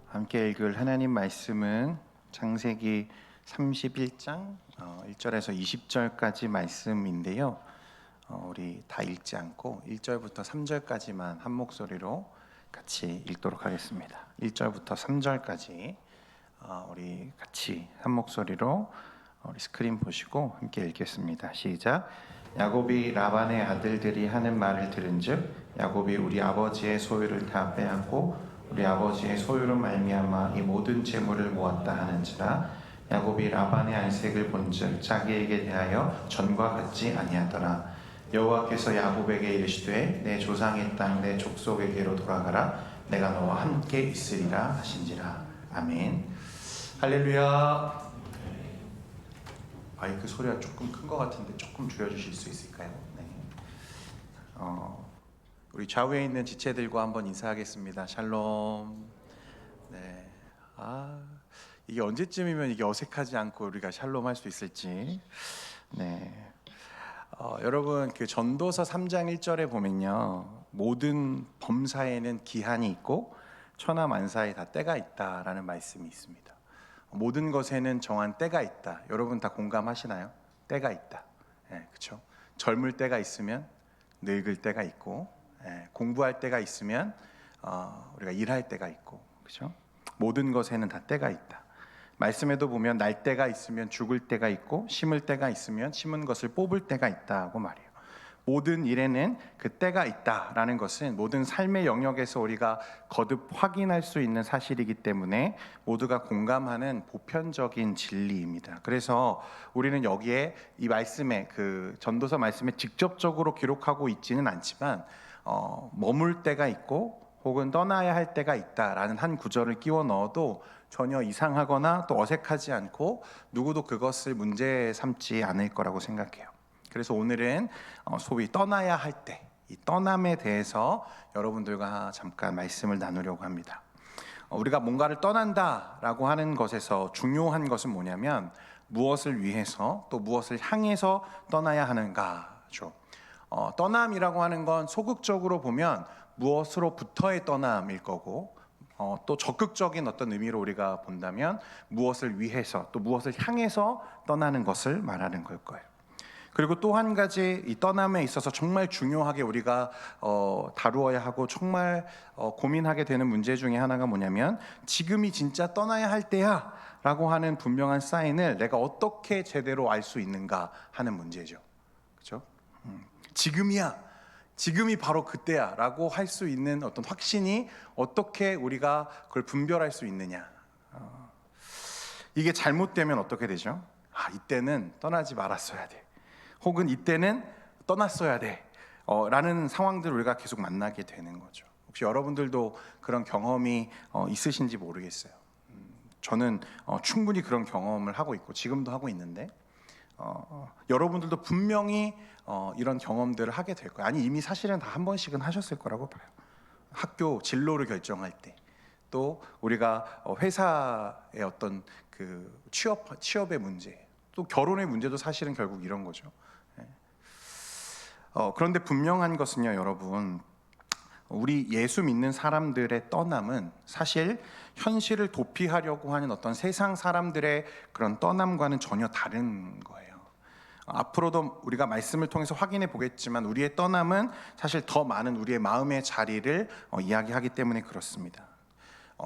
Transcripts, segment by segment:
함께 읽을 하나님 말씀은 창세기 31장 1절에서 20절까지 말씀인데요. 우리 다 읽지 않고 1절부터 3절까지만 한 목소리로 같이 읽도록 하겠습니다. 1절부터 3절까지 우리 같이 한 목소리로 우리 스크린 보시고 함께 읽겠습니다. 시작. 야곱이 라반의 아들들이 하는 말을 들은즉 야곱이 우리 아버지의 소유를 다 빼앗고 우리 아버지의 소유로 말미암아 이 모든 재물을 모았다 하는지라. 야곱이 라반의 안색을 본즉 자기에게 대하여 전과 같지 아니하더라. 여호와께서 야곱에게 이르시되 내 조상의 땅 내 족속에게로 돌아가라. 내가 너와 함께 있으리라 하신지라. 아멘. 할렐루야. 마이크 소리가 조금 큰 것 같은데 조금 줄여주실 수 있을까요? 네. 우리 좌우에 있는 지체들과 한번 인사하겠습니다. 샬롬. 네. 이게 언제쯤이면 이게 어색하지 않고 우리가 샬롬 할 수 있을지. 네. 여러분 그 전도서 3장 1절에 보면요, 모든 범사에는 기한이 있고 천하만사에 다 때가 있다라는 말씀이 있습니다. 모든 것에는 정한 때가 있다. 여러분 다 공감하시나요? 때가 있다. 네, 그렇죠? 젊을 때가 있으면 늙을 때가 있고, 공부할 때가 있으면 우리가 일할 때가 있고, 그렇죠? 모든 것에는 다 때가 있다. 말씀에도 보면 날 때가 있으면 죽을 때가 있고 심을 때가 있으면 심은 것을 뽑을 때가 있다고 말해요. 모든 일에는 그 때가 있다라는 것은 모든 삶의 영역에서 우리가 거듭 확인할 수 있는 사실이기 때문에 모두가 공감하는 보편적인 진리입니다. 그래서 우리는 여기에 이 말씀에 그 전도서 말씀에 직접적으로 기록하고 있지는 않지만 머물 때가 있고 혹은 떠나야 할 때가 있다라는 한 구절을 끼워 넣어도 전혀 이상하거나 또 어색하지 않고 누구도 그것을 문제 삼지 않을 거라고 생각해요. 그래서 오늘은 소위 떠나야 할 때, 이 떠남에 대해서 여러분들과 잠깐 말씀을 나누려고 합니다. 우리가 뭔가를 떠난다라고 하는 것에서 중요한 것은 뭐냐면 무엇을 위해서 또 무엇을 향해서 떠나야 하는가죠. 떠남이라고 하는 건 소극적으로 보면 무엇으로부터의 떠남일 거고, 또 적극적인 어떤 의미로 우리가 본다면 무엇을 위해서 또 무엇을 향해서 떠나는 것을 말하는 걸 거예요. 그리고 또 한 가지 이 떠남에 있어서 정말 중요하게 우리가 다루어야 하고 정말 고민하게 되는 문제 중에 하나가 뭐냐면 지금이 진짜 떠나야 할 때야 라고 하는 분명한 사인을 내가 어떻게 제대로 알 수 있는가 하는 문제죠. 그렇죠? 지금이야, 지금이 바로 그때야 라고 할 수 있는 어떤 확신이 어떻게 우리가 그걸 분별할 수 있느냐. 이게 잘못되면 어떻게 되죠? 이때는 떠나지 말았어야 돼, 혹은 이때는 떠났어야 돼 라는 상황들을 우리가 계속 만나게 되는 거죠. 혹시 여러분들도 그런 경험이 있으신지 모르겠어요. 저는 충분히 그런 경험을 하고 있고 지금도 하고 있는데 여러분들도 분명히 이런 경험들을 하게 될 거예요. 아니 이미 사실은 다 한 번씩은 하셨을 거라고 봐요. 학교 진로를 결정할 때, 또 우리가 회사의 어떤 그 취업의 문제, 또 결혼의 문제도 사실은 결국 이런 거죠. 그런데 분명한 것은요, 여러분, 우리 예수 믿는 사람들의 떠남은 사실 현실을 도피하려고 하는 어떤 세상 사람들의 그런 떠남과는 전혀 다른 거예요. 앞으로도 우리가 말씀을 통해서 확인해 보겠지만 우리의 떠남은 사실 더 많은 우리의 마음의 자리를 이야기하기 때문에 그렇습니다.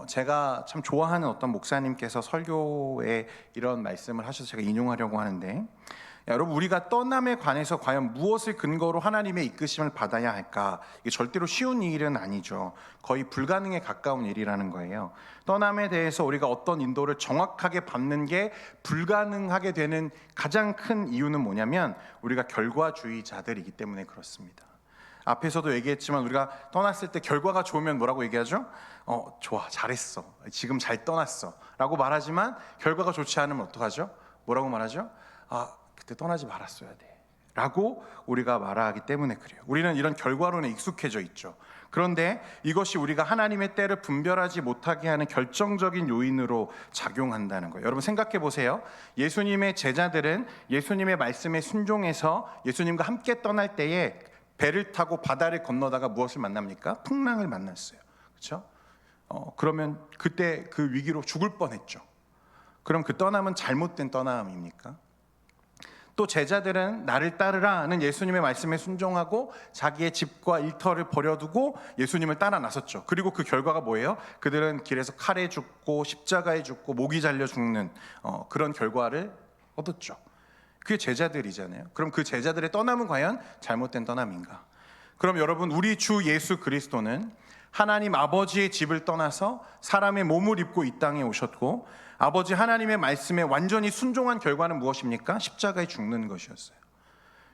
제가 참 좋아하는 어떤 목사님께서 설교에 이런 말씀을 하셔서 제가 인용하려고 하는데, 여러분, 우리가 떠남에 관해서 과연 무엇을 근거로 하나님의 이끄심을 받아야 할까? 이게 절대로 쉬운 일은 아니죠. 거의 불가능에 가까운 일이라는 거예요. 떠남에 대해서 우리가 어떤 인도를 정확하게 받는 게 불가능하게 되는 가장 큰 이유는 뭐냐면 우리가 결과주의자들이기 때문에 그렇습니다. 앞에서도 얘기했지만 우리가 떠났을 때 결과가 좋으면 뭐라고 얘기하죠? 좋아, 잘했어, 지금 잘 떠났어 라고 말하지만 결과가 좋지 않으면 어떡하죠? 뭐라고 말하죠? 그때 떠나지 말았어야 돼 라고 우리가 말하기 때문에 그래요. 우리는 이런 결과론에 익숙해져 있죠. 그런데 이것이 우리가 하나님의 때를 분별하지 못하게 하는 결정적인 요인으로 작용한다는 거예요. 여러분 생각해 보세요. 예수님의 제자들은 예수님의 말씀에 순종해서 예수님과 함께 떠날 때에 배를 타고 바다를 건너다가 무엇을 만납니까? 풍랑을 만났어요. 그렇죠? 그러면 그때 그 위기로 죽을 뻔했죠. 그럼 그 떠남은 잘못된 떠남입니까? 또 제자들은 나를 따르라는 예수님의 말씀에 순종하고 자기의 집과 일터를 버려두고 예수님을 따라 나섰죠. 그리고 그 결과가 뭐예요? 그들은 길에서 칼에 죽고 십자가에 죽고 목이 잘려 죽는 그런 결과를 얻었죠. 그게 제자들이잖아요. 그럼 그 제자들의 떠남은 과연 잘못된 떠남인가? 그럼 여러분, 우리 주 예수 그리스도는 하나님 아버지의 집을 떠나서 사람의 몸을 입고 이 땅에 오셨고, 아버지 하나님의 말씀에 완전히 순종한 결과는 무엇입니까? 십자가에 죽는 것이었어요.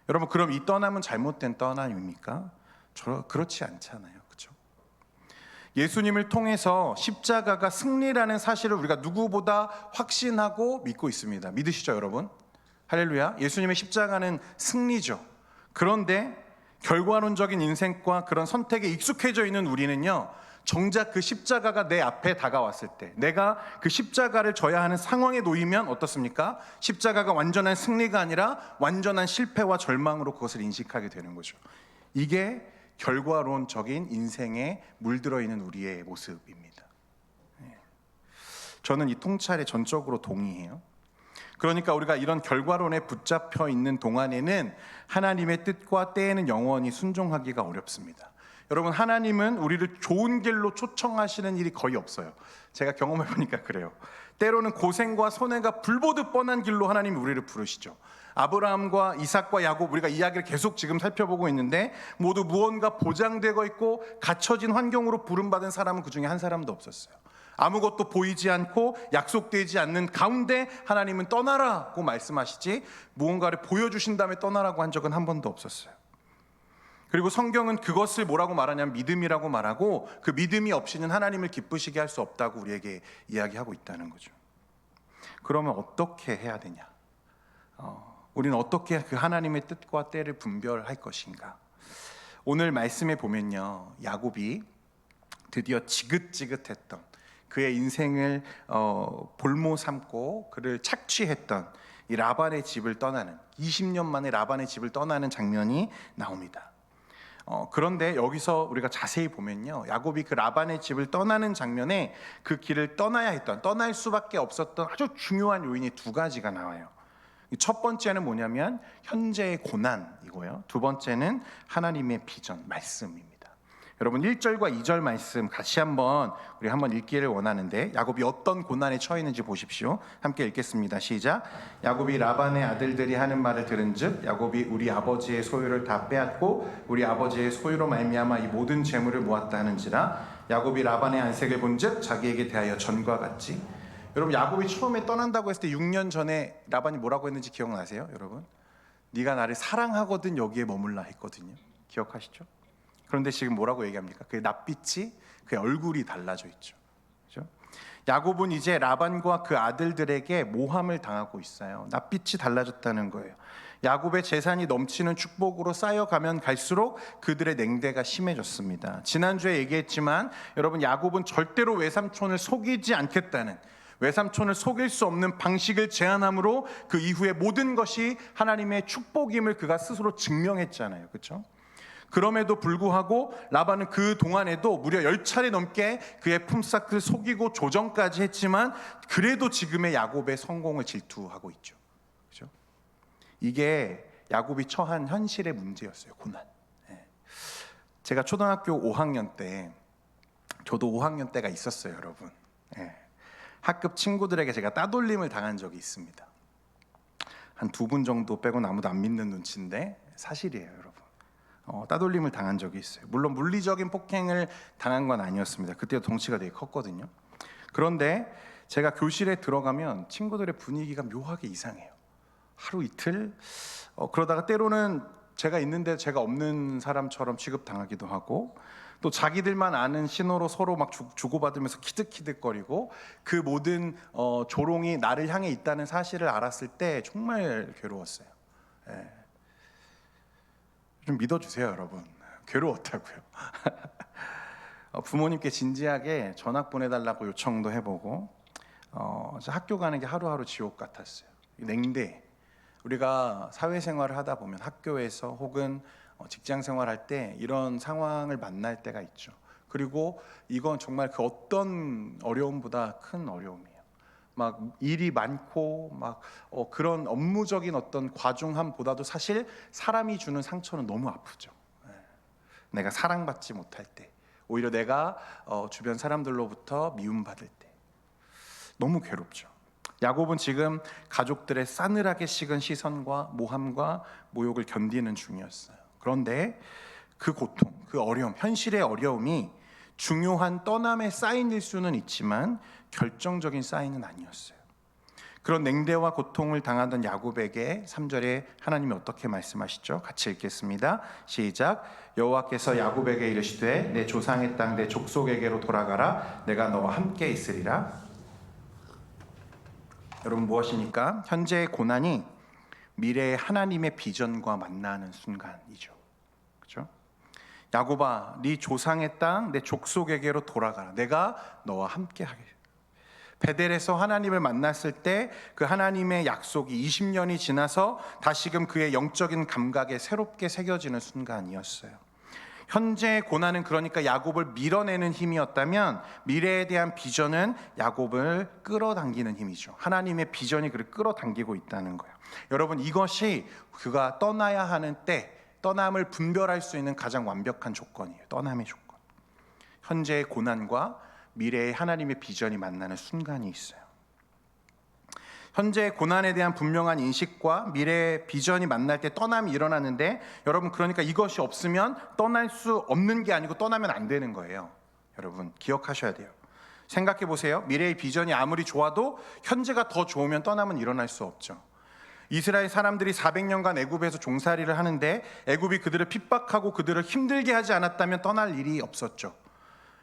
여러분, 그럼 이 떠남은 잘못된 떠남입니까? 그렇지 않잖아요. 그렇죠? 예수님을 통해서 십자가가 승리라는 사실을 우리가 누구보다 확신하고 믿고 있습니다. 믿으시죠, 여러분? 할렐루야. 예수님의 십자가는 승리죠. 그런데 결과론적인 인생과 그런 선택에 익숙해져 있는 우리는요, 정작 그 십자가가 내 앞에 다가왔을 때, 내가 그 십자가를 져야 하는 상황에 놓이면 어떻습니까? 십자가가 완전한 승리가 아니라 완전한 실패와 절망으로 그것을 인식하게 되는 거죠. 이게 결과론적인 인생에 물들어 있는 우리의 모습입니다. 저는 이 통찰에 전적으로 동의해요. 그러니까 우리가 이런 결과론에 붙잡혀 있는 동안에는 하나님의 뜻과 때에는 영원히 순종하기가 어렵습니다. 여러분, 하나님은 우리를 좋은 길로 초청하시는 일이 거의 없어요. 제가 경험해 보니까 그래요. 때로는 고생과 손해가 불보듯 뻔한 길로 하나님이 우리를 부르시죠. 아브라함과 이삭과 야곱, 우리가 이야기를 계속 지금 살펴보고 있는데 모두 무언가 보장되고 있고 갖춰진 환경으로 부름받은 사람은 그 중에 한 사람도 없었어요. 아무것도 보이지 않고 약속되지 않는 가운데 하나님은 떠나라고 말씀하시지 무언가를 보여주신 다음에 떠나라고 한 적은 한 번도 없었어요. 그리고 성경은 그것을 뭐라고 말하냐면 믿음이라고 말하고, 그 믿음이 없이는 하나님을 기쁘시게 할 수 없다고 우리에게 이야기하고 있다는 거죠. 그러면 어떻게 해야 되냐? 우리는 어떻게 그 하나님의 뜻과 때를 분별할 것인가? 오늘 말씀에 보면요, 야곱이 드디어 지긋지긋했던 그의 인생을 볼모 삼고 그를 착취했던 이 라반의 집을 떠나는, 20년 만에 라반의 집을 떠나는 장면이 나옵니다. 그런데 여기서 우리가 자세히 보면요, 야곱이 그 라반의 집을 떠나는 장면에 그 길을 떠날 수밖에 없었던 아주 중요한 요인이 두 가지가 나와요. 첫 번째는 뭐냐면 현재의 고난이고요, 두 번째는 하나님의 비전, 말씀입니다. 여러분, 1절과 2절 말씀 같이 한번 읽기를 원하는데, 야곱이 어떤 고난에 처했는지 보십시오. 함께 읽겠습니다. 시작. 야곱이 라반의 아들들이 하는 말을 들은즉 야곱이 우리 아버지의 소유를 다 빼앗고 우리 아버지의 소유로 말미암아 이 모든 재물을 모았다 하는지라. 야곱이 라반의 안색을 본즉 자기에게 대하여 전과 같지. 여러분, 야곱이 처음에 떠난다고 했을 때 6년 전에 라반이 뭐라고 했는지 기억나세요? 여러분, 네가 나를 사랑하거든 여기에 머물라 했거든요. 기억하시죠? 그런데 지금 뭐라고 얘기합니까? 그의 낯빛이, 그의 얼굴이 달라져 있죠. 그렇죠? 야곱은 이제 라반과 그 아들들에게 모함을 당하고 있어요. 낯빛이 달라졌다는 거예요. 야곱의 재산이 넘치는 축복으로 쌓여가면 갈수록 그들의 냉대가 심해졌습니다. 지난주에 얘기했지만 여러분, 야곱은 절대로 외삼촌을 속이지 않겠다는, 외삼촌을 속일 수 없는 방식을 제안함으로 그 이후에 모든 것이 하나님의 축복임을 그가 스스로 증명했잖아요. 그렇죠? 그럼에도 불구하고 라반은 그 동안에도 무려 10차례 넘게 그의 품삯을 속이고 조정까지 했지만 그래도 지금의 야곱의 성공을 질투하고 있죠. 그렇죠? 이게 야곱이 처한 현실의 문제였어요. 고난. 제가 초등학교 5학년 때, 저도 5학년 때가 있었어요, 여러분. 학급 친구들에게 제가 따돌림을 당한 적이 있습니다. 한 2분 정도 빼고는 아무도 안 믿는 눈치인데 사실이에요, 여러분. 따돌림을 당한 적이 있어요. 물론 물리적인 폭행을 당한 건 아니었습니다. 그때 덩치가 되게 컸거든요. 그런데 제가 교실에 들어가면 친구들의 분위기가 묘하게 이상해요. 하루 이틀 그러다가 때로는 제가 있는데 제가 없는 사람처럼 취급당하기도 하고, 또 자기들만 아는 신호로 서로 막 주고받으면서 키득키득거리고, 그 모든 조롱이 나를 향해 있다는 사실을 알았을 때 정말 괴로웠어요. 좀 믿어주세요, 여러분. 괴로웠다고요. 부모님께 진지하게 전학 보내달라고 요청도 해보고, 학교 가는 게 하루하루 지옥 같았어요. 냉대. 우리가 사회생활을 하다 보면 학교에서 혹은 직장 생활할 때 이런 상황을 만날 때가 있죠. 그리고 이건 정말 그 어떤 어려움보다 큰 어려움이에요. 막 일이 많고 막 그런 업무적인 어떤 과중함보다도 사실 사람이 주는 상처는 너무 아프죠. 내가 사랑받지 못할 때, 오히려 내가 주변 사람들로부터 미움받을 때 너무 괴롭죠. 야곱은 지금 가족들의 싸늘하게 식은 시선과 모함과 모욕을 견디는 중이었어요. 그런데 그 고통, 그 어려움, 현실의 어려움이 중요한 떠남의 사인일 수는 있지만 결정적인 사인은 아니었어요. 그런 냉대와 고통을 당하던 야곱에게 3절에 하나님이 어떻게 말씀하시죠? 같이 읽겠습니다. 시작. 여호와께서 야곱에게 이르시되 내 조상의 땅 내 족속에게로 돌아가라. 내가 너와 함께 있으리라. 여러분, 무엇입니까? 현재의 고난이 미래의 하나님의 비전과 만나는 순간이죠. 그렇죠? 야곱아, 네 조상의 땅 내 족속에게로 돌아가라. 내가 너와 함께 하게. 베델에서 하나님을 만났을 때 그 하나님의 약속이 20년이 지나서 다시금 그의 영적인 감각에 새롭게 새겨지는 순간이었어요. 현재의 고난은 그러니까 야곱을 밀어내는 힘이었다면 미래에 대한 비전은 야곱을 끌어당기는 힘이죠. 하나님의 비전이 그를 끌어당기고 있다는 거예요. 여러분, 이것이 그가 떠나야 하는 때, 떠남을 분별할 수 있는 가장 완벽한 조건이에요. 떠남의 조건. 현재의 고난과 미래의 하나님의 비전이 만나는 순간이 있어요. 현재의 고난에 대한 분명한 인식과 미래의 비전이 만날 때 떠남이 일어나는데, 여러분, 그러니까 이것이 없으면 떠날 수 없는 게 아니고 떠나면 안 되는 거예요. 여러분, 기억하셔야 돼요. 생각해 보세요. 미래의 비전이 아무리 좋아도 현재가 더 좋으면 떠남은 일어날 수 없죠. 이스라엘 사람들이 400년간 애굽에서 종살이를 하는데 애굽이 그들을 핍박하고 그들을 힘들게 하지 않았다면 떠날 일이 없었죠.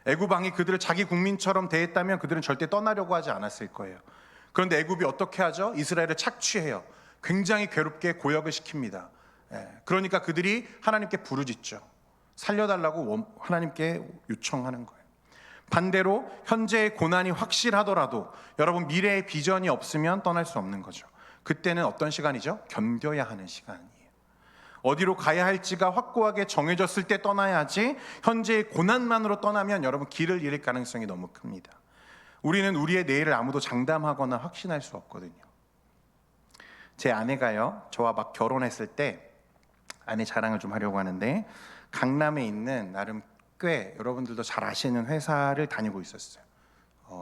애굽 왕이 그들을 자기 국민처럼 대했다면 그들은 절대 떠나려고 하지 않았을 거예요. 그런데 애굽이 어떻게 하죠? 이스라엘을 착취해요. 굉장히 괴롭게 고역을 시킵니다. 그러니까 그들이 하나님께 부르짖죠. 살려달라고 하나님께 요청하는 거예요. 반대로 현재의 고난이 확실하더라도 여러분, 미래의 비전이 없으면 떠날 수 없는 거죠. 그때는 어떤 시간이죠? 견뎌야 하는 시간이에요. 어디로 가야 할지가 확고하게 정해졌을 때 떠나야지, 현재의 고난만으로 떠나면 여러분 길을 잃을 가능성이 너무 큽니다. 우리는 우리의 내일을 아무도 장담하거나 확신할 수 없거든요. 제 아내가요, 저와 막 결혼했을 때 아내 자랑을 좀 하려고 하는데, 강남에 있는 나름 꽤 여러분들도 잘 아시는 회사를 다니고 있었어요.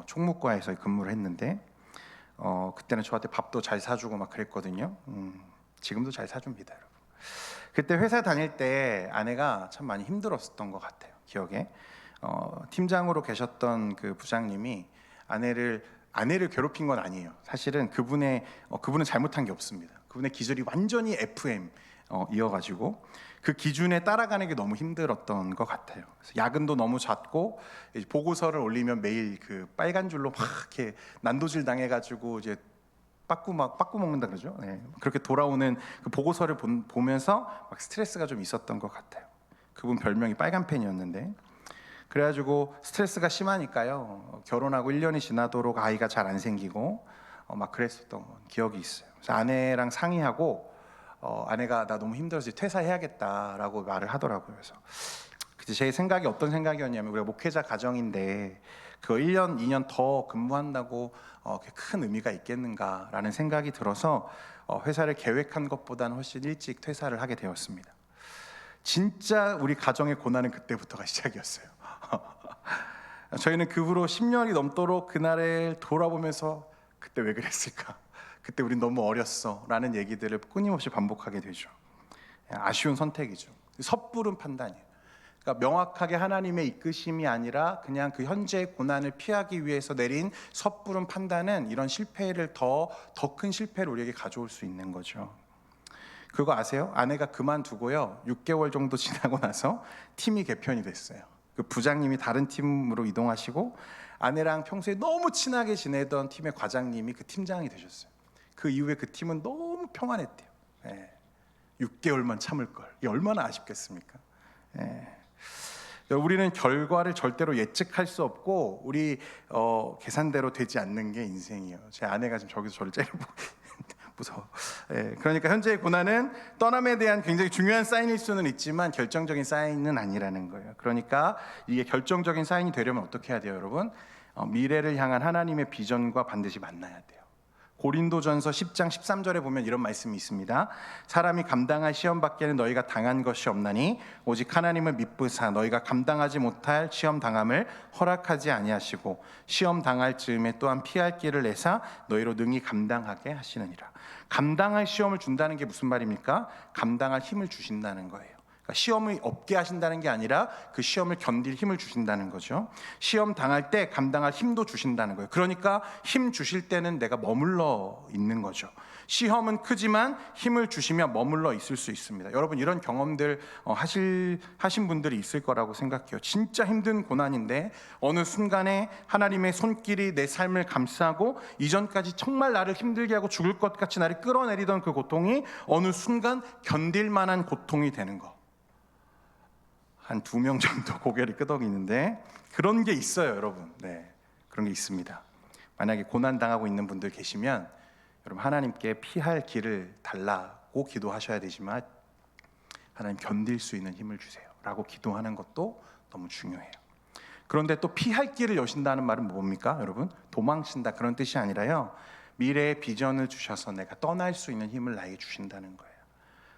총무과에서 근무를 했는데 그때는 저한테 밥도 잘 사주고 막 그랬거든요. 지금도 잘 사줍니다, 여러분. 그때 회사 다닐 때 아내가 참 많이 힘들었었던 것 같아요. 기억에 팀장으로 계셨던 그 부장님이 아내를 괴롭힌 건 아니에요. 사실은 그분은 잘못한 게 없습니다. 그분의 기질이 완전히 FM 이어가지고 그 기준에 따라가는 게 너무 힘들었던 것 같아요. 그래서 야근도 너무 잦고, 보고서를 올리면 매일 그 빨간 줄로 막 이렇게 난도질 당해가지고 이제 빠꾸 먹는다 그러죠. 그렇게 돌아오는 그 보고서를 보면서 막 스트레스가 좀 있었던 것 같아요. 그분 별명이 빨간 펜이었는데, 그래가지고 스트레스가 심하니까요, 결혼하고 1년이 지나도록 아이가 잘 안 생기고 막 그랬었던 기억이 있어요. 그래서 아내랑 상의하고 아내가 나 너무 힘들어서 퇴사해야겠다라고 말을 하더라고요. 그래서 그때 제 생각이 어떤 생각이었냐면, 우리가 목회자 가정인데 그 1년, 2년 더 근무한다고 큰 의미가 있겠는가라는 생각이 들어서 회사를 계획한 것보다는 훨씬 일찍 퇴사를 하게 되었습니다. 진짜 우리 가정의 고난은 그때부터가 시작이었어요. 저희는 그 후로 10년이 넘도록 그날을 돌아보면서 그때 왜 그랬을까? 그때 우린 너무 어렸어 라는 얘기들을 끊임없이 반복하게 되죠. 아쉬운 선택이죠. 섣부른 판단이에요. 그러니까 명확하게 하나님의 이끄심이 아니라 그냥 그 현재의 고난을 피하기 위해서 내린 섣부른 판단은 이런 실패를 더 큰 실패를 우리에게 가져올 수 있는 거죠. 그거 아세요? 아내가 그만두고요, 6개월 정도 지나고 나서 팀이 개편이 됐어요. 그 부장님이 다른 팀으로 이동하시고, 아내랑 평소에 너무 친하게 지내던 팀의 과장님이 그 팀장이 되셨어요. 그 이후에 그 팀은 너무 평안했대요. 6개월만 참을 걸. 이게 얼마나 아쉽겠습니까? 우리는 결과를 절대로 예측할 수 없고 우리 계산대로 되지 않는 게 인생이에요. 제 아내가 지금 저기서 저를 째려보고 무서워. 예, 그러니까 현재의 고난은 떠남에 대한 굉장히 중요한 사인일 수는 있지만 결정적인 사인은 아니라는 거예요. 그러니까 이게 결정적인 사인이 되려면 어떻게 해야 돼요, 여러분? 미래를 향한 하나님의 비전과 반드시 만나야 돼요. 고린도전서 10장 13절에 보면 이런 말씀이 있습니다. 사람이 감당할 시험 밖에는 너희가 당한 것이 없나니 오직 하나님을 믿으사 너희가 감당하지 못할 시험 당함을 허락하지 아니하시고 시험 당할 즈음에 또한 피할 길을 내사 너희로 능히 감당하게 하시느니라. 감당할 시험을 준다는 게 무슨 말입니까? 감당할 힘을 주신다는 거예요. 그러니까 시험이 없게 하신다는 게 아니라 그 시험을 견딜 힘을 주신다는 거죠. 시험 당할 때 감당할 힘도 주신다는 거예요. 그러니까 힘 주실 때는 내가 머물러 있는 거죠. 시험은 크지만 힘을 주시면 머물러 있을 수 있습니다. 여러분 이런 경험들 하신 분들이 있을 거라고 생각해요. 진짜 힘든 고난인데 어느 순간에 하나님의 손길이 내 삶을 감싸고 이전까지 정말 나를 힘들게 하고 죽을 것 같이 나를 끌어내리던 그 고통이 어느 순간 견딜 만한 고통이 되는 거. 한 2명 정도 고개를 끄덕이는데 그런 게 있어요, 여러분. 네, 그런 게 있습니다. 만약에 고난 당하고 있는 분들 계시면 여러분 하나님께 피할 길을 달라고 기도하셔야 되지만 하나님 견딜 수 있는 힘을 주세요라고 기도하는 것도 너무 중요해요. 그런데 또 피할 길을 여신다는 말은 뭡니까, 여러분? 도망친다 그런 뜻이 아니라요. 미래의 비전을 주셔서 내가 떠날 수 있는 힘을 나에게 주신다는 거예요.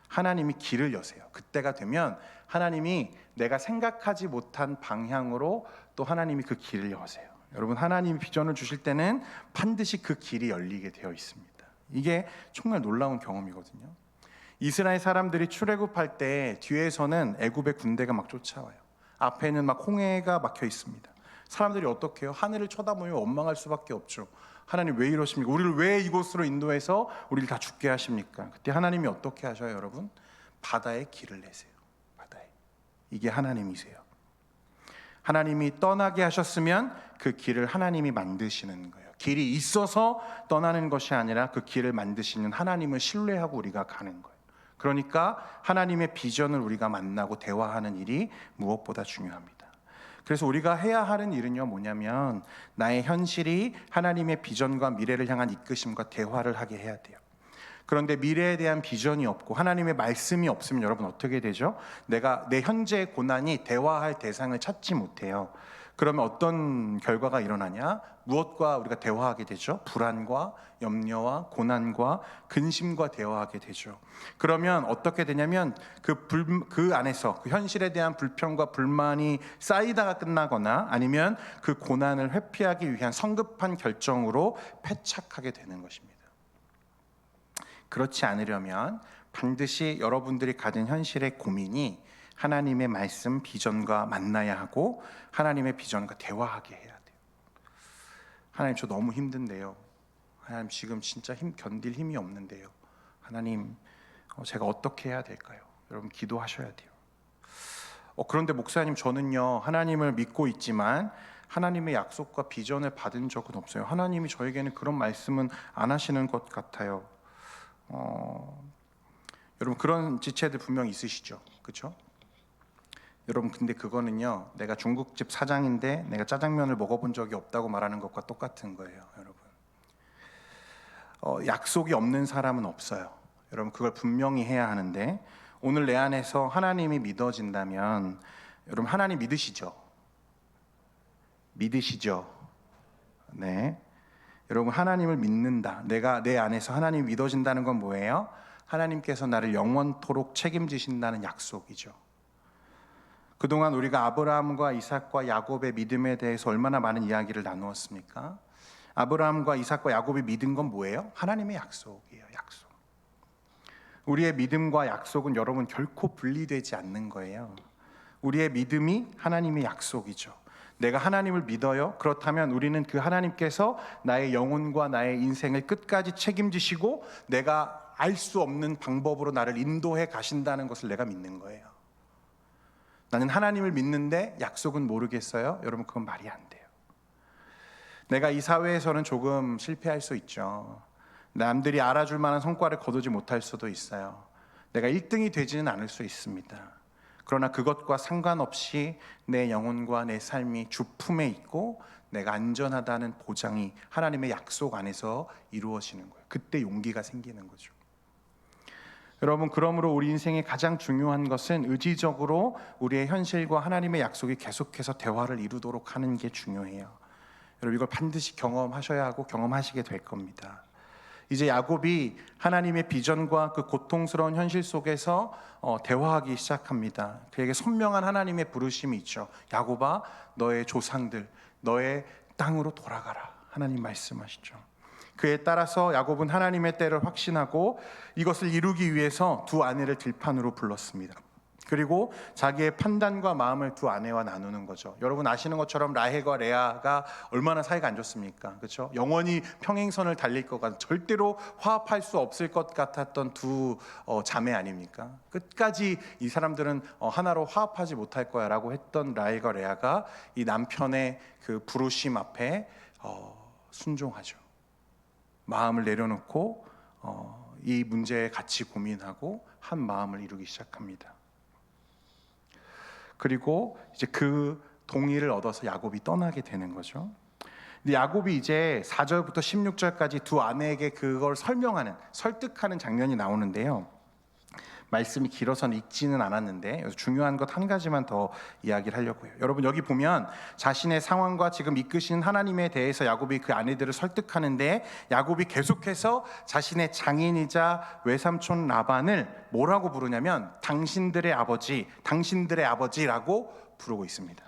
하나님이 길을 여세요. 그때가 되면 하나님이 내가 생각하지 못한 방향으로 또 하나님이 그 길을 여세요. 여러분 하나님이 비전을 주실 때는 반드시 그 길이 열리게 되어 있습니다. 이게 정말 놀라운 경험이거든요. 이스라엘 사람들이 출애굽할 때 뒤에서는 애굽의 군대가 막 쫓아와요. 앞에는 막 홍해가 막혀 있습니다. 사람들이 어떻게 해요? 하늘을 쳐다보며 원망할 수밖에 없죠. 하나님 왜 이러십니까? 우리를 왜 이곳으로 인도해서 우리를 다 죽게 하십니까? 그때 하나님이 어떻게 하셔요, 여러분? 바다에 길을 내세요. 바다에. 이게 하나님이세요. 하나님이 떠나게 하셨으면 그 길을 하나님이 만드시는 거예요. 길이 있어서 떠나는 것이 아니라 그 길을 만드시는 하나님을 신뢰하고 우리가 가는 거예요. 그러니까 하나님의 비전을 우리가 만나고 대화하는 일이 무엇보다 중요합니다. 그래서 우리가 해야 하는 일은요 뭐냐면 나의 현실이 하나님의 비전과 미래를 향한 이끄심과 대화를 하게 해야 돼요. 그런데 미래에 대한 비전이 없고 하나님의 말씀이 없으면 여러분 어떻게 되죠? 내가 내 현재의 고난이 대화할 대상을 찾지 못해요. 그러면 어떤 결과가 일어나냐? 무엇과 우리가 대화하게 되죠? 불안과 염려와 고난과 근심과 대화하게 되죠. 그러면 어떻게 되냐면 그 안에서 그 현실에 대한 불평과 불만이 쌓이다가 끝나거나 아니면 그 고난을 회피하기 위한 성급한 결정으로 패착하게 되는 것입니다. 그렇지 않으려면 반드시 여러분들이 가진 현실의 고민이 하나님의 말씀 비전과 만나야 하고 하나님의 비전과 대화하게 해야 돼요. 하나님 저 너무 힘든데요. 하나님 지금 진짜 견딜 힘이 없는데요. 하나님 제가 어떻게 해야 될까요? 여러분 기도하셔야 돼요. 그런데 목사님 저는요 하나님을 믿고 있지만 하나님의 약속과 비전을 받은 적은 없어요. 하나님이 저에게는 그런 말씀은 안 하시는 것 같아요. 여러분 그런 지체들 분명 있으시죠, 그렇죠? 여러분 근데 그거는요 내가 중국집 사장인데 내가 짜장면을 먹어본 적이 없다고 말하는 것과 똑같은 거예요, 여러분. 약속이 없는 사람은 없어요. 여러분 그걸 분명히 해야 하는데 오늘 내 안에서 하나님이 믿어진다면 여러분 하나님 믿으시죠? 믿으시죠? 네. 여러분 하나님을 믿는다. 내가 내 안에서 하나님이 믿어진다는 건 뭐예요? 하나님께서 나를 영원토록 책임지신다는 약속이죠. 그동안 우리가 아브라함과 이삭과 야곱의 믿음에 대해서 얼마나 많은 이야기를 나누었습니까? 아브라함과 이삭과 야곱이 믿은 건 뭐예요? 하나님의 약속이에요. 약속. 우리의 믿음과 약속은 여러분 결코 분리되지 않는 거예요. 우리의 믿음이 하나님의 약속이죠. 내가 하나님을 믿어요. 그렇다면 우리는 그 하나님께서 나의 영혼과 나의 인생을 끝까지 책임지시고 내가 알 수 없는 방법으로 나를 인도해 가신다는 것을 내가 믿는 거예요. 나는 하나님을 믿는데 약속은 모르겠어요? 여러분 그건 말이 안 돼요. 내가 이 사회에서는 조금 실패할 수 있죠. 남들이 알아줄 만한 성과를 거두지 못할 수도 있어요. 내가 1등이 되지는 않을 수 있습니다. 그러나 그것과 상관없이 내 영혼과 내 삶이 주 품에 있고 내가 안전하다는 보장이 하나님의 약속 안에서 이루어지는 거예요. 그때 용기가 생기는 거죠. 여러분, 그러므로 우리 인생의 가장 중요한 것은 의지적으로 우리의 현실과 하나님의 약속이 계속해서 대화를 이루도록 하는 게 중요해요. 여러분, 이걸 반드시 경험하셔야 하고 경험하시게 될 겁니다. 이제 야곱이 하나님의 비전과 그 고통스러운 현실 속에서 대화하기 시작합니다. 그에게 선명한 하나님의 부르심이 있죠. 야곱아, 너의 조상들, 너의 땅으로 돌아가라. 하나님 말씀하시죠. 그에 따라서 야곱은 하나님의 때를 확신하고 이것을 이루기 위해서 두 아내를 들판으로 불렀습니다. 그리고 자기의 판단과 마음을 두 아내와 나누는 거죠. 여러분 아시는 것처럼 라헬과 레아가 얼마나 사이가 안 좋습니까? 그렇죠? 영원히 평행선을 달릴 것 같은, 절대로 화합할 수 없을 것 같았던 두 자매 아닙니까? 끝까지 이 사람들은 하나로 화합하지 못할 거야라고 했던 라헬과 레아가 이 남편의 그 부르심 앞에 순종하죠. 마음을 내려놓고 이 문제에 같이 고민하고 한 마음을 이루기 시작합니다. 그리고 이제 그 동의를 얻어서 야곱이 떠나게 되는 거죠. 근데 야곱이 이제 4절부터 16절까지 두 아내에게 그걸 설득하는 장면이 나오는데요. 말씀이 길어서는 읽지는 않았는데 중요한 것 한 가지만 더 이야기를 하려고요. 여러분, 여기 보면 자신의 상황과 지금 이끄시는 하나님에 대해서 야곱이 그 아내들을 설득하는데, 야곱이 계속해서 자신의 장인이자 외삼촌 라반을 뭐라고 부르냐면 당신들의 아버지, 당신들의 아버지라고 부르고 있습니다.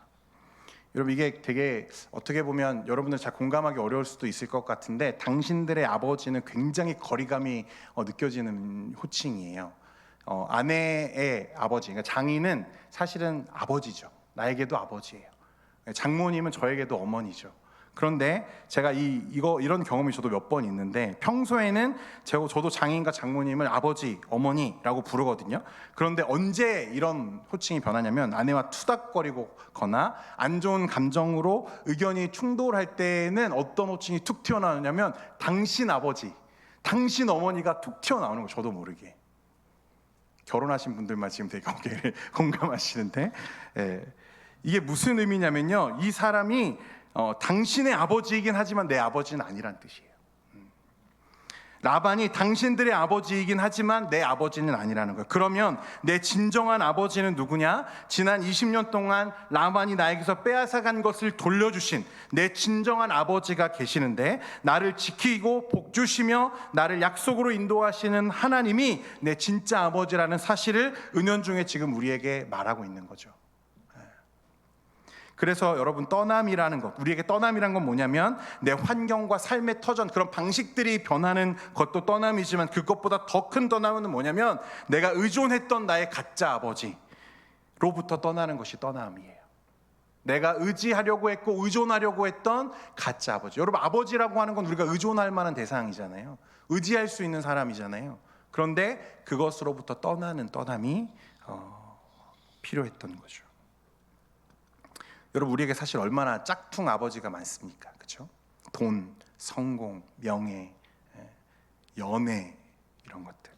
여러분, 이게 되게 어떻게 보면 여러분들 잘 공감하기 어려울 수도 있을 것 같은데, 당신들의 아버지는 굉장히 거리감이 느껴지는 호칭이에요. 아내의 아버지, 그러니까 장인은 사실은 아버지죠. 나에게도 아버지예요. 장모님은 저에게도 어머니죠. 그런데 제가 이런 경험이 저도 몇 번 있는데, 평소에는 저도 장인과 장모님을 아버지, 어머니라고 부르거든요. 그런데 언제 이런 호칭이 변하냐면, 아내와 투닥거리거나 안 좋은 감정으로 의견이 충돌할 때는 어떤 호칭이 툭 튀어나오냐면 당신 아버지, 당신 어머니가 툭 튀어나오는 거예요. 저도 모르게. 결혼하신 분들만 지금 되게 공감하시는데, 이게 무슨 의미냐면요, 이 사람이 당신의 아버지이긴 하지만 내 아버지는 아니란 뜻이에요. 라반이 당신들의 아버지이긴 하지만 내 아버지는 아니라는 거예요. 그러면 내 진정한 아버지는 누구냐? 지난 20년 동안 라반이 나에게서 빼앗아간 것을 돌려주신 내 진정한 아버지가 계시는데, 나를 지키고 복주시며 나를 약속으로 인도하시는 하나님이 내 진짜 아버지라는 사실을 은연중에 지금 우리에게 말하고 있는 거죠. 그래서 여러분, 떠남이라는 것, 우리에게 떠남이란 건 뭐냐면 내 환경과 삶의 터전, 그런 방식들이 변하는 것도 떠남이지만, 그것보다 더 큰 떠남은 뭐냐면 내가 의존했던 나의 가짜 아버지로부터 떠나는 것이 떠남이에요. 내가 의지하려고 했고 의존하려고 했던 가짜 아버지. 여러분, 아버지라고 하는 건 우리가 의존할 만한 대상이잖아요. 의지할 수 있는 사람이잖아요. 그런데 그것으로부터 떠나는 떠남이 필요했던 거죠. 여러분, 우리에게 사실 얼마나 짝퉁 아버지가 많습니까? 그렇죠? 돈, 성공, 명예, 연애, 이런 것들.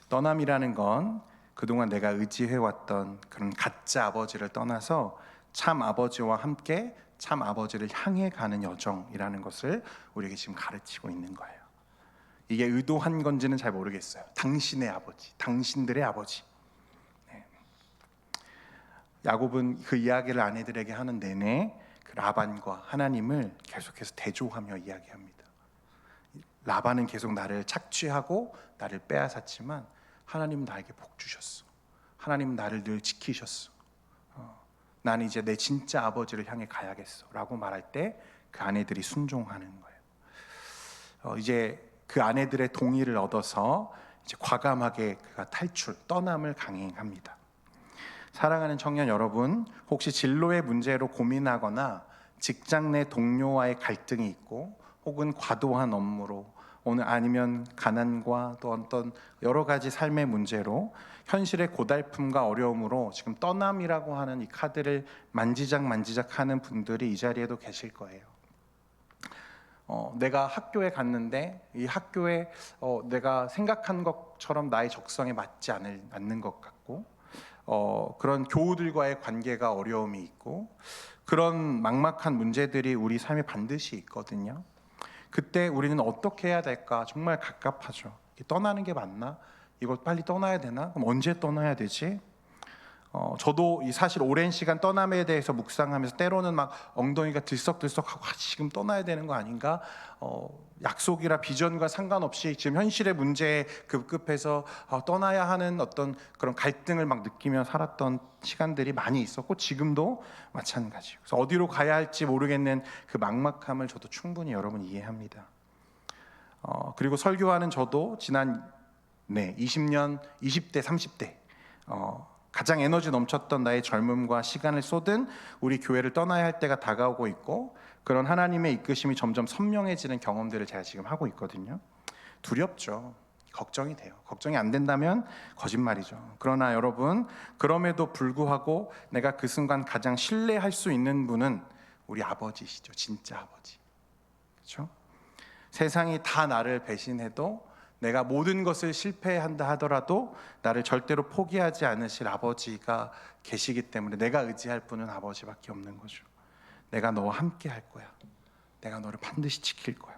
떠남이라는 건 그동안 내가 의지해왔던 그런 가짜 아버지를 떠나서 참 아버지와 함께 참 아버지를 향해 가는 여정이라는 것을 우리에게 지금 가르치고 있는 거예요. 이게 의도한 건지는 잘 모르겠어요. 당신의 아버지, 당신들의 아버지. 야곱은 그 이야기를 아내들에게 하는 내내 그 라반과 하나님을 계속해서 대조하며 이야기합니다. 라반은 계속 나를 착취하고 나를 빼앗았지만 하나님은 나에게 복 주셨어. 하나님은 나를 늘 지키셨어. 나는 이제 내 진짜 아버지를 향해 가야겠어 라고 말할 때 그 아내들이 순종하는 거예요. 이제 그 아내들의 동의를 얻어서 이제 과감하게 그가 떠남을 강행합니다. 사랑하는 청년 여러분, 혹시 진로의 문제로 고민하거나 직장 내 동료와의 갈등이 있고, 혹은 과도한 업무로, 오늘 아니면 가난과 또 어떤 여러 가지 삶의 문제로 현실의 고달픔과 어려움으로 지금 떠남이라고 하는 이 카드를 만지작 하는 분들이 이 자리에도 계실 거예요. 내가 학교에 갔는데 이 학교에 내가 생각한 것처럼 나의 적성에 맞지 않는 것 같고, 그런 교우들과의 관계가 어려움이 있고 그런 막막한 문제들이 우리 삶에 반드시 있거든요. 그때 우리는 어떻게 해야 될까 정말 갑갑하죠. 떠나는 게 맞나? 이거 빨리 떠나야 되나? 그럼 언제 떠나야 되지? 저도 이 사실 오랜 시간 떠남에 대해서 묵상하면서 때로는 막 엉덩이가 들썩들썩하고 지금 떠나야 되는 거 아닌가? 약속이라 비전과 상관없이 지금 현실의 문제에 급급해서 떠나야 하는 어떤 그런 갈등을 막 느끼며 살았던 시간들이 많이 있었고 지금도 마찬가지예요. 그래서 어디로 가야 할지 모르겠는 그 막막함을 저도 충분히 여러분 이해합니다. 그리고 설교하는 저도 지난 20년, 20대, 30대 가장 에너지 넘쳤던 나의 젊음과 시간을 쏟은 우리 교회를 떠나야 할 때가 다가오고 있고 그런 하나님의 이끄심이 점점 선명해지는 경험들을 제가 지금 하고 있거든요. 두렵죠. 걱정이 돼요. 걱정이 안 된다면 거짓말이죠. 그러나 여러분, 그럼에도 불구하고 내가 그 순간 가장 신뢰할 수 있는 분은 우리 아버지시죠. 진짜 아버지. 그렇죠? 세상이 다 나를 배신해도 내가 모든 것을 실패한다 하더라도 나를 절대로 포기하지 않으실 아버지가 계시기 때문에 내가 의지할 분은 아버지밖에 없는 거죠. 내가 너와 함께 할 거야. 내가 너를 반드시 지킬 거야.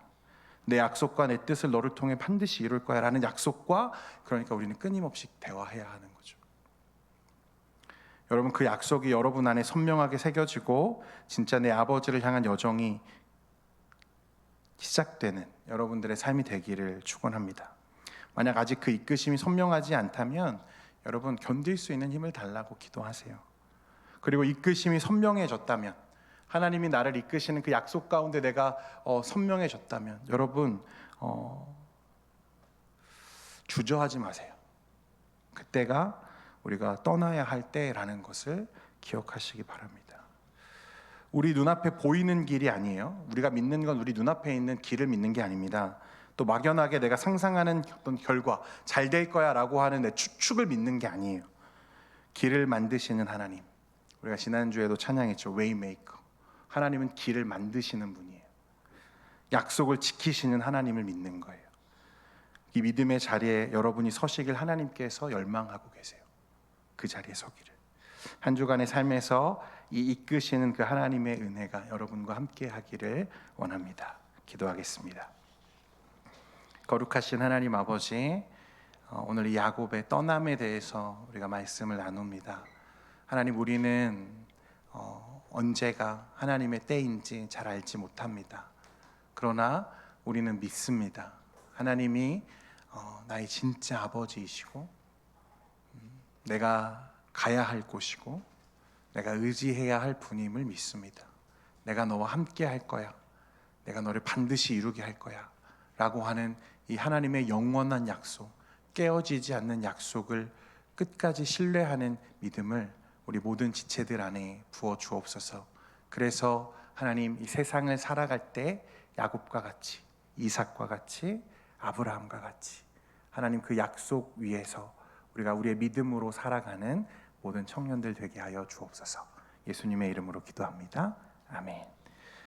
내 약속과 내 뜻을 너를 통해 반드시 이룰 거야 라는 약속과 그러니까 우리는 끊임없이 대화해야 하는 거죠. 여러분 그 약속이 여러분 안에 선명하게 새겨지고 진짜 내 아버지를 향한 여정이 시작되는 여러분들의 삶이 되기를 축원합니다. 만약 아직 그 이끄심이 선명하지 않다면 여러분 견딜 수 있는 힘을 달라고 기도하세요. 그리고 이끄심이 선명해졌다면 하나님이 나를 이끄시는 그 약속 가운데 내가 선명해졌다면 여러분 주저하지 마세요. 그때가 우리가 떠나야 할 때라는 것을 기억하시기 바랍니다. 우리 눈앞에 보이는 길이 아니에요. 우리가 믿는 건 우리 눈앞에 있는 길을 믿는 게 아닙니다. 또 막연하게 내가 상상하는 어떤 결과 잘 될 거야 라고 하는 내 추측을 믿는 게 아니에요. 길을 만드시는 하나님, 우리가 지난주에도 찬양했죠. 웨이메이커. 하나님은 길을 만드시는 분이에요. 약속을 지키시는 하나님을 믿는 거예요. 이 믿음의 자리에 여러분이 서시길 하나님께서 열망하고 계세요. 그 자리에 서기를. 한 주간의 삶에서 이 이끄시는 그 하나님의 은혜가 여러분과 함께 하기를 원합니다. 기도하겠습니다. 거룩하신 하나님 아버지, 오늘 이 야곱의 떠남에 대해서 우리가 말씀을 나눕니다. 하나님, 우리는 언제가 하나님의 때인지 잘 알지 못합니다. 그러나 우리는 믿습니다. 하나님이 나의 진짜 아버지이시고 내가 가야 할 곳이고 내가 의지해야 할 분임을 믿습니다. 내가 너와 함께 할 거야. 내가 너를 반드시 이루게 할 거야 라고 하는 이 하나님의 영원한 약속, 깨어지지 않는 약속을 끝까지 신뢰하는 믿음을 우리 모든 지체들 안에 부어 주옵소서. 그래서 하나님 이 세상을 살아갈 때 야곱과 같이, 이삭과 같이, 아브라함과 같이 하나님 그 약속 위에서 우리가 우리의 믿음으로 살아가는 모든 청년들 되게 하여 주옵소서. 예수님의 이름으로 기도합니다. 아멘.